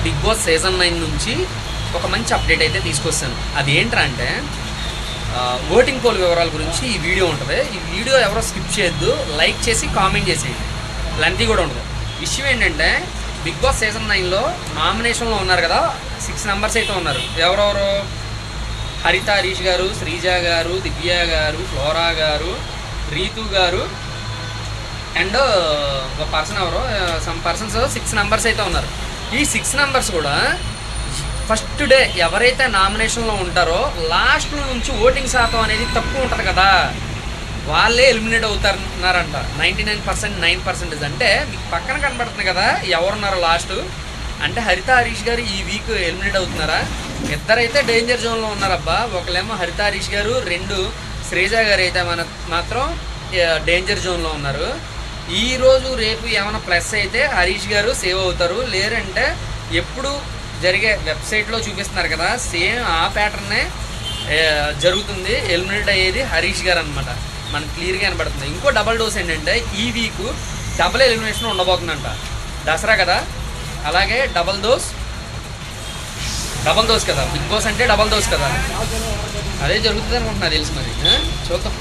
Big boss season 9 నుంచి ఒక మంచి అప్డేట్ అయితే తీసుకొస్తాను. అది ఏంటంటే ఓటింగ్ పోల్ వివరాల గురించి ఈ వీడియో ఉంటుంది. ఈ వీడియో ఎవరో స్కిప్ చేయొద్దు, లైక్ చేసి కామెంట్ చేసేయండి. లెంతీ కూడా ఉండదు. విషయం ఏంటంటే బిగ్ బాస్ సీజన్ 9లో నామినేషన్లో ఉన్నారు కదా, 6 మెంబర్స్ అయితే ఉన్నారు. ఎవరెవరు? హరిత హరీష్ గారు, శ్రీజ గారు, దివ్య గారు, ఫ్లోరా గారు, రీతు గారు అండ్ ఒక పర్సన్ ఎవరో సమ్ పర్సన్స్ 6 మెంబర్స్ అయితే ఉన్నారు. ఈ 6 మెంబర్స్ కూడా ఫస్ట్ డే ఎవరైతే నామినేషన్లో ఉంటారో లాస్ట్ నుంచి ఓటింగ్ శాతం అనేది తక్కువ ఉంటుంది కదా, వాళ్ళే ఎలిమినేట్ అవుతారన్నారంట. 99% 9% అంటే మీకు పక్కన కనబడుతుంది కదా ఎవరున్నారో లాస్ట్. అంటే హరిత హరీష్ గారు ఈ వీక్ ఎలిమినేట్ అవుతున్నారా? ఇద్దరైతే డేంజర్ జోన్లో ఉన్నారబ్బా. ఒకళ్ళేమో హరిత హరీష్ గారు, 2 శ్రీజ గారు అయితే మాత్రం డేంజర్ జోన్లో ఉన్నారు. ఈరోజు రేపు ఏమైనా ప్లస్ అయితే హరీష్ గారు సేవ్ అవుతారు, లేరంటే ఎప్పుడు జరిగే వెబ్సైట్లో చూపిస్తున్నారు కదా సేమ్ ఆ ప్యాటర్నే జరుగుతుంది. ఎలిమినేట్ అయ్యేది హరీష్ గారు అనమాట. మనకు క్లియర్గా కనబడుతుంది. ఇంకో డబల్ డోస్ ఏంటంటే ఈ వీక్ డబుల్ ఎలిమినేషన్ ఉండబోతుందంట. దసరా కదా, అలాగే డబల్ డోస్ కదా. బిగ్ బాస్ అంటే డబల్ డోస్ కదా, అదే జరుగుతుంది అనుకుంటున్నా తెలుసు. మరి చూద్దాం.